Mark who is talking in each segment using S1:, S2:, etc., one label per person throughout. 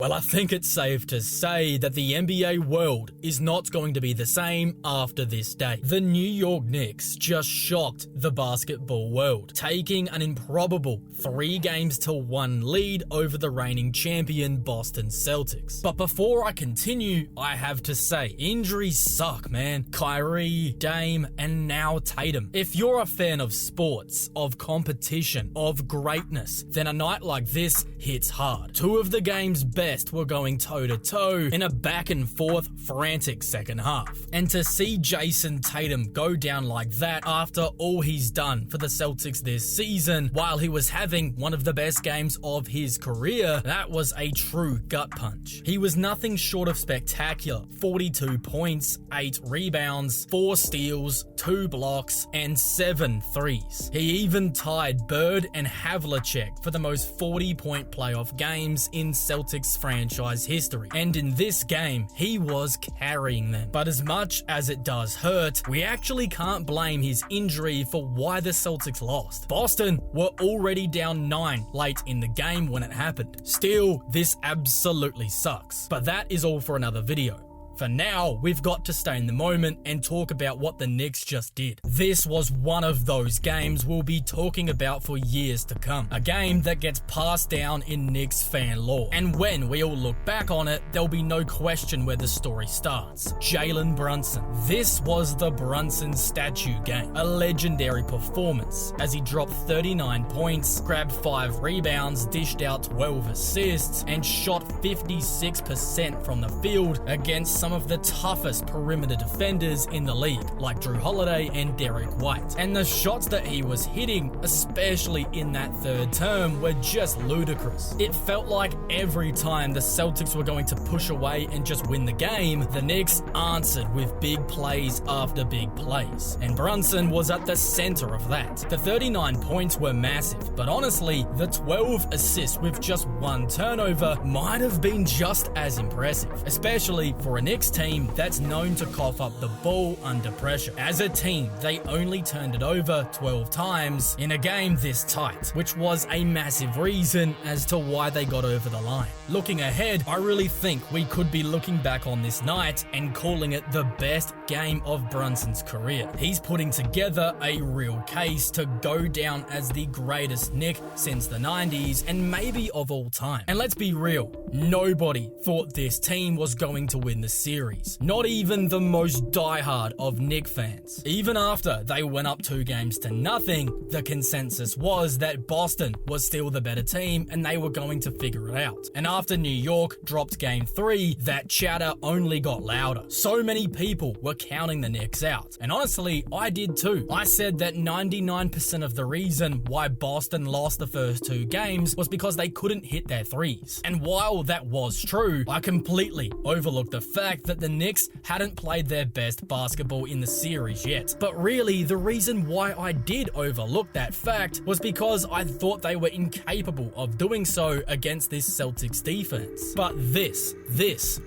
S1: Well, I think it's safe to say that the NBA world is not going to be the same after this day. The New York Knicks just shocked the basketball world, taking an improbable 3-1 lead over the reigning champion Boston Celtics. But before I continue, I have to say, injuries suck, man. Kyrie, Dame, and now Tatum. If you're a fan of sports, of competition, of greatness, then a night like this hits hard. Two of the game's best were going toe-to-toe in a back-and-forth, frantic second half. And to see Jason Tatum go down like that after all he's done for the Celtics this season, while he was having one of the best games of his career, that was a true gut punch. He was nothing short of spectacular. 42 points, 8 rebounds, 4 steals, 2 blocks, and 7 threes. He even tied Bird and Havlicek for the most 40-point playoff games in Celtics franchise history. And in this game, he was carrying them. But as much as it does hurt, we actually can't blame his injury for why the Celtics lost. Boston were already down 9 late in the game when it happened. Still, this absolutely sucks. But that is all for another video. For now, we've got to stay in the moment and talk about what the Knicks just did. This was one of those games we'll be talking about for years to come. A game that gets passed down in Knicks fan lore. And when we all look back on it, there'll be no question where the story starts. Jalen Brunson. This was the Brunson statue game. A legendary performance as he dropped 39 points, grabbed 5 rebounds, dished out 12 assists, and shot 56% from the field against some of the toughest perimeter defenders in the league, like Drew Holiday and Derek White. And the shots that he was hitting, especially in that third term, were just ludicrous. It felt like every time the Celtics were going to push away and just win the game, the Knicks answered with big plays after big plays. And Brunson was at the center of that. The 39 points were massive, but honestly, the 12 assists with just 1 turnover might have been just as impressive, especially for a Knicks team that's known to cough up the ball under pressure. As a team, they only turned it over 12 times in a game this tight, which was a massive reason as to why they got over the line. Looking ahead, I really think we could be looking back on this night and calling it the best game of Brunson's career. He's putting together a real case to go down as the greatest Knick since the 90s and maybe of all time. And let's be real, nobody thought this team was going to win the series. Not even the most diehard of Knick fans. Even after they went up 2-0, the consensus was that Boston was still the better team and they were going to figure it out. And after New York dropped Game 3, that chatter only got louder. So many people were counting the Knicks out. And honestly, I did too. I said that 99% of the reason why Boston lost the first 2 games was because they couldn't hit their threes. And while that was true, I completely overlooked the fact that the Knicks hadn't played their best basketball in the series yet. But really, the reason why I did overlook that fact was because I thought they were incapable of doing so against this Celtics defense. But this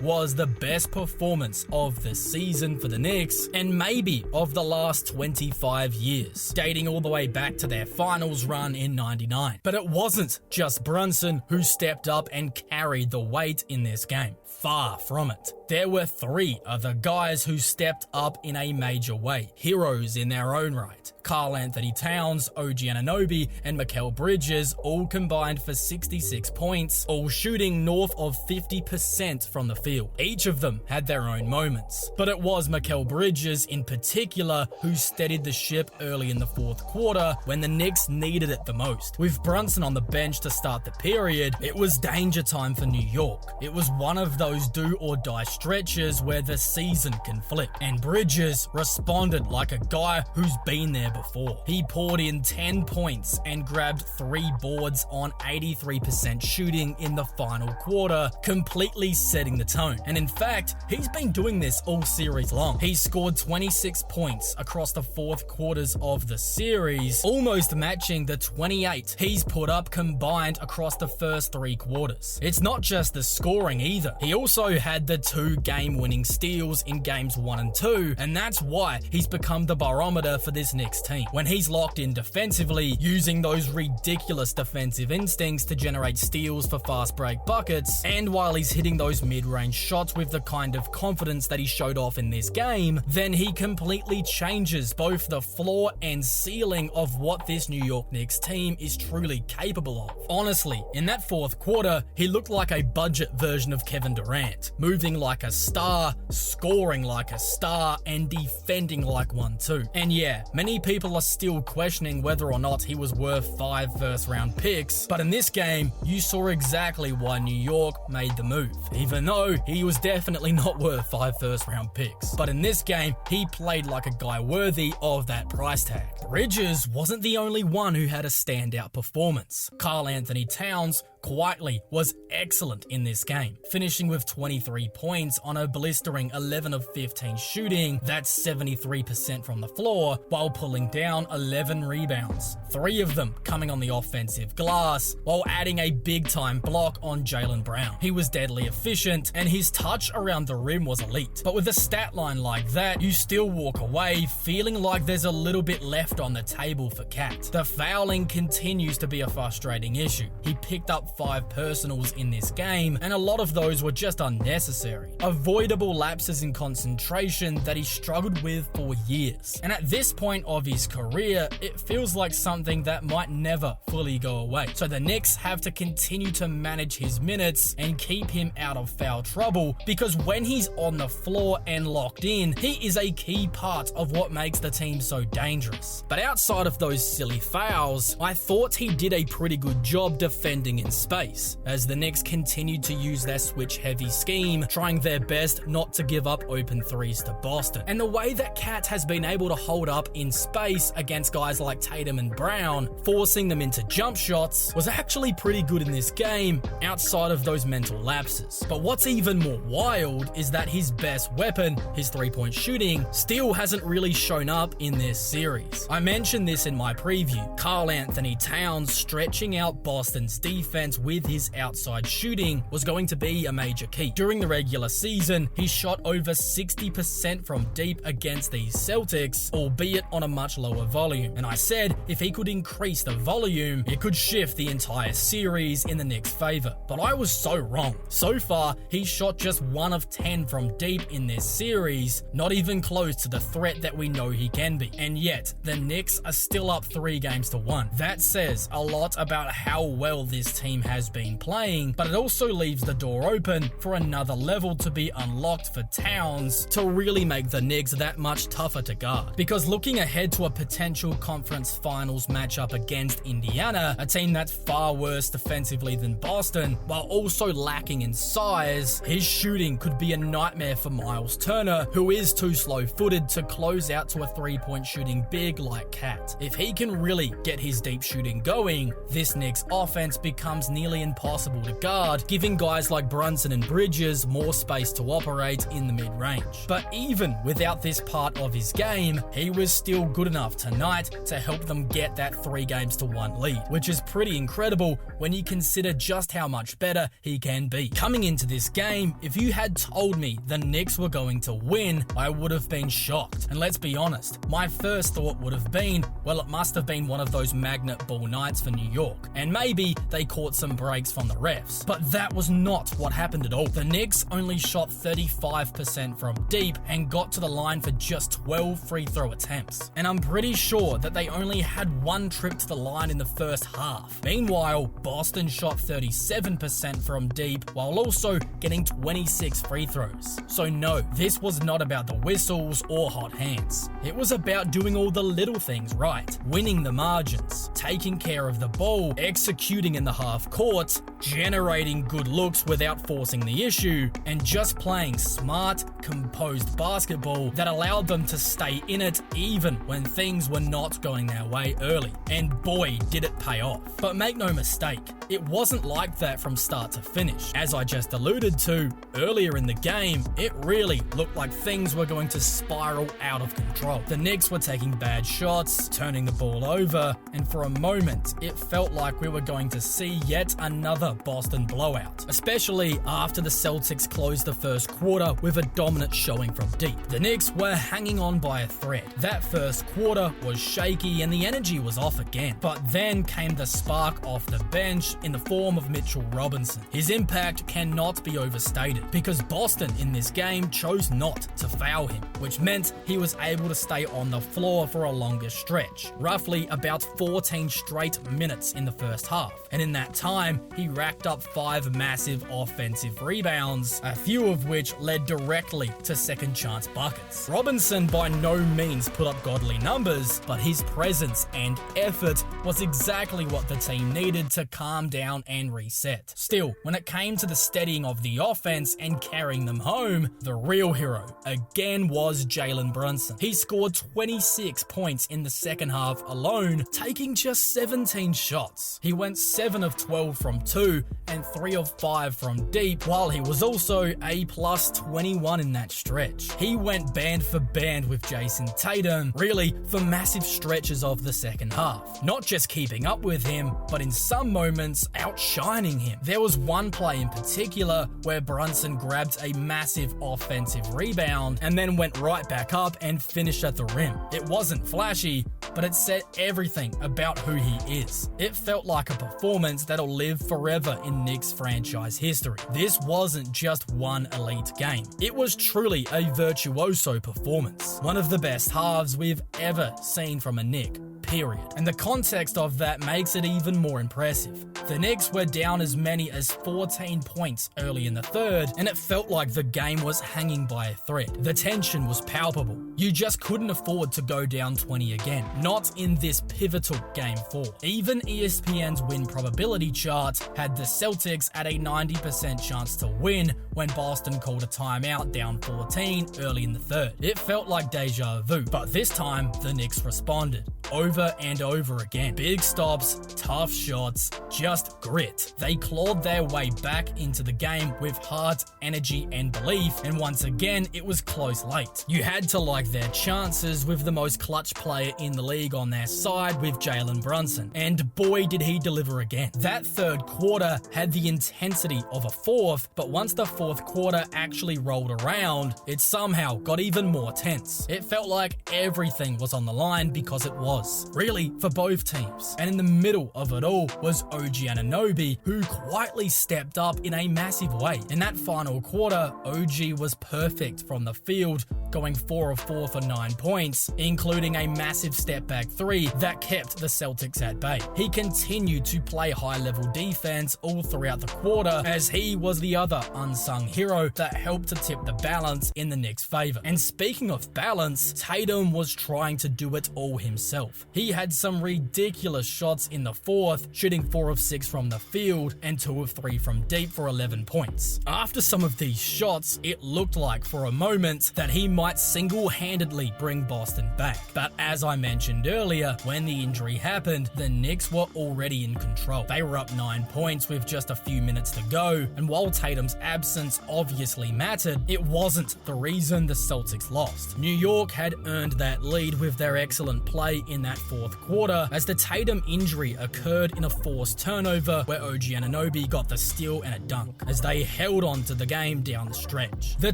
S1: was the best performance of the season for the Knicks, and maybe of the last 25 years, dating all the way back to their finals run in '99. But it wasn't just Brunson who stepped up and carried the weight in this game. Far from it. There were 3 other guys who stepped up in a major way. Heroes in their own right. Karl Anthony Towns, OG Anunoby, and Mikal Bridges all combined for 66 points, all shooting north of 50% from the field. Each of them had their own moments. But it was Mikal Bridges in particular who steadied the ship early in the 4th quarter when the Knicks needed it the most. With Brunson on the bench to start the period, it was danger time for New York. It was one of those do-or-die stretches where the season can flip. And Bridges responded like a guy who's been there before. He poured in 10 points and grabbed 3 boards on 83% shooting in the final quarter, completely setting the tone. And in fact, he's been doing this all series long. He scored 26 points across the 4th quarters of the series, almost matching the 28 he's put up combined across the first 3 quarters. It's not just the scoring either. He also had the 2 2 game-winning steals in games 1 and 2, and that's why he's become the barometer for this Knicks team. When he's locked in defensively, using those ridiculous defensive instincts to generate steals for fast break buckets, and while he's hitting those mid-range shots with the kind of confidence that he showed off in this game, then he completely changes both the floor and ceiling of what this New York Knicks team is truly capable of. Honestly, in that fourth quarter, he looked like a budget version of Kevin Durant, moving like a star, scoring like a star, and defending like one too. And yeah, many people are still questioning whether or not he was worth 5 first-round picks, but in this game, you saw exactly why New York made the move, even though he was definitely not worth 5 first-round picks. But in this game, he played like a guy worthy of that price tag. Bridges wasn't the only one who had a standout performance. Karl Anthony Towns quietly was excellent in this game, finishing with 23 points on a blistering 11 of 15 shooting, that's 73% from the floor, while pulling down 11 rebounds, 3 of them coming on the offensive glass, while adding a big-time block on Jaylen Brown. He was deadly efficient, and his touch around the rim was elite. But with a stat line like that, you still walk away feeling like there's a little bit left on the table for Cat. The fouling continues to be a frustrating issue. He picked up 5 personals in this game, and a lot of those were just unnecessary. Avoidable lapses in concentration that he struggled with for years. And at this point of his career, it feels like something that might never fully go away. So the Knicks have to continue to manage his minutes and keep him out of foul trouble, because when he's on the floor and locked in, he is a key part of what makes the team so dangerous. But outside of those silly fouls, I thought he did a pretty good job defending in space, as the Knicks continued to use their switch-heavy scheme, trying their best not to give up open threes to Boston. And the way that Cat has been able to hold up in space against guys like Tatum and Brown, forcing them into jump shots, was actually pretty good in this game, outside of those mental lapses. But what's even more wild is that his best weapon, his three-point shooting, still hasn't really shown up in this series. I mentioned this in my preview. Karl Anthony Towns stretching out Boston's defense with his outside shooting was going to be a major key. During the regular season, he shot over 60% from deep against these Celtics, albeit on a much lower volume. And I said if he could increase the volume, it could shift the entire series in the Knicks' favor. But I was so wrong. So far, he shot just 1 of 10 from deep in this series, not even close to the threat that we know he can be. And yet, the Knicks are still up 3 games to 1. That says a lot about how well this team has been playing, but it also leaves the door open for another level to be unlocked for Towns to really make the Knicks that much tougher to guard. Because looking ahead to a potential conference finals matchup against Indiana, a team that's far worse defensively than Boston, while also lacking in size, his shooting could be a nightmare for Miles Turner, who is too slow-footed to close out to a three-point shooting big like Cat. If he can really get his deep shooting going, this Knicks offense becomes nearly impossible to guard, giving guys like Brunson and Bridges more space to operate in the mid-range. But even without this part of his game, he was still good enough tonight to help them get that 3 games to 1 lead, which is pretty incredible when you consider just how much better he can be. Coming into this game, if you had told me the Knicks were going to win, I would have been shocked. And let's be honest, my first thought would have been, well, it must have been one of those magnet ball nights for New York, and maybe they caught some breaks from the refs. But that was not what happened at all. The Knicks only shot 35% from deep and got to the line for just 12 free throw attempts. And I'm pretty sure that they only had 1 trip to the line in the first half. Meanwhile, Boston shot 37% from deep while also getting 26 free throws. So no, this was not about the whistles or hot hands. It was about doing all the little things right, winning the margins, taking care of the ball, executing in the half court, generating good looks without forcing the issue, and just playing smart, composed basketball that allowed them to stay in it even when things were not going their way early. And boy, did it pay off. But make no mistake, it wasn't like that from start to finish. As I just alluded to, earlier in the game, it really looked like things were going to spiral out of control. The Knicks were taking bad shots, turning the ball over, and for a moment, it felt like we were going to see yet yet another Boston blowout, especially after the Celtics closed the first quarter with a dominant showing from deep. The Knicks were hanging on by a thread. That first quarter was shaky and the energy was off again, but then came the spark off the bench in the form of Mitchell Robinson. His impact cannot be overstated because Boston in this game chose not to foul him, which meant he was able to stay on the floor for a longer stretch, roughly about 14 straight minutes in the first half. And in that time, he racked up 5 massive offensive rebounds, a few of which led directly to second chance buckets. Robinson by no means put up godly numbers, but his presence and effort was exactly what the team needed to calm down and reset. Still, when it came to the steadying of the offense and carrying them home, the real hero again was Jalen Brunson. He scored 26 points in the second half alone, taking just 17 shots. He went 7 of 12 from 2 and 3 of 5 from deep, while he was also a plus 21 in that stretch. He went band for band with Jason Tatum, really for massive stretches of the second half. Not just keeping up with him, but in some moments outshining him. There was one play in particular where Brunson grabbed a massive offensive rebound and then went right back up and finished at the rim. It wasn't flashy, but it said everything about who he is. It felt like a performance that'll live forever in Knicks franchise history. This wasn't just one elite game. It was truly a virtuoso performance. One of the best halves we've ever seen from a Knick. Period. And the context of that makes it even more impressive. The Knicks were down as many as 14 points early in the third, and it felt like the game was hanging by a thread. The tension was palpable. You just couldn't afford to go down 20 again. Not in this pivotal Game 4. Even ESPN's win probability chart had the Celtics at a 90% chance to win when Boston called a timeout down 14 early in the third. It felt like deja vu, but this time the Knicks responded. Over and over again. Big stops, tough shots, just grit. They clawed their way back into the game with heart, energy, and belief, and once again, it was close late. You had to like their chances with the most clutch player in the league on their side with Jalen Brunson, and boy did he deliver again. That third quarter had the intensity of a fourth, but once the fourth quarter actually rolled around, it somehow got even more tense. It felt like everything was on the line because it was. Really, for both teams. And in the middle of it all was OG Anunoby, who quietly stepped up in a massive way. In that final quarter, OG was perfect from the field, going 4 of 4 for 9 points, including a massive step-back 3 that kept the Celtics at bay. He continued to play high-level defense all throughout the quarter, as he was the other unsung hero that helped to tip the balance in the Knicks' favor. And speaking of balance, Tatum was trying to do it all himself. He had some ridiculous shots in the fourth, shooting 4 of 6 from the field and 2 of 3 from deep for 11 points. After some of these shots, it looked like for a moment that he might single-handedly bring Boston back. But as I mentioned earlier, when the injury happened, the Knicks were already in control. They were up 9 points with just a few minutes to go, and while Tatum's absence obviously mattered, it wasn't the reason the Celtics lost. New York had earned that lead with their excellent play in that fourth quarter, as the Tatum injury occurred in a forced turnover where OG Anunoby got the steal and a dunk, as they held on to the game down the stretch. The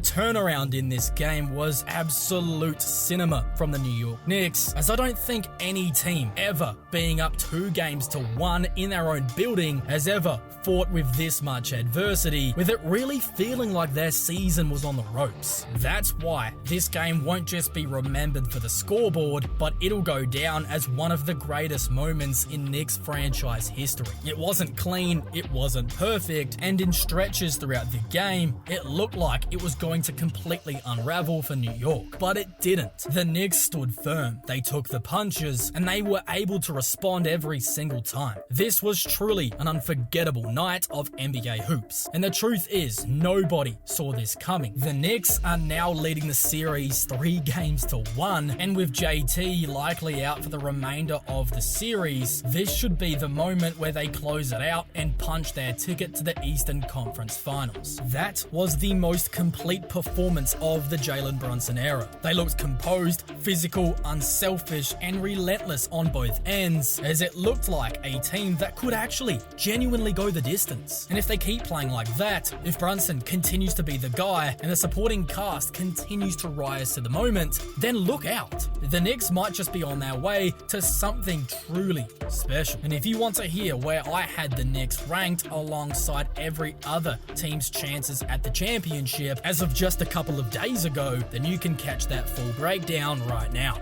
S1: turnaround in this game was absolute cinema from the New York Knicks, as I don't think any team ever being up 2 games to 1 in their own building has ever fought with this much adversity, with it really feeling like their season was on the ropes. That's why this game won't just be remembered for the scoreboard, but it'll go down as one of the greatest moments in Knicks franchise history. It wasn't clean, it wasn't perfect, and in stretches throughout the game, it looked like it was going to completely unravel for New York, but it didn't. The Knicks stood firm, they took the punches, and they were able to respond every single time. This was truly an unforgettable night of NBA hoops, and the truth is, nobody saw this coming. The Knicks are now leading the series 3 games to 1, and with JT likely out for the remainder of the series, this should be the moment where they close it out and punch their ticket to the Eastern Conference Finals. That was the most complete performance of the Jalen Brunson Brunson era. They looked composed, physical, unselfish, and relentless on both ends, as it looked like a team that could actually genuinely go the distance. And if they keep playing like that, if Brunson continues to be the guy and the supporting cast continues to rise to the moment, then look out. The Knicks might just be on their way to something truly special. And if you want to hear where I had the Knicks ranked alongside every other team's chances at the championship as of just a couple of days ago, then you can catch that full breakdown right now.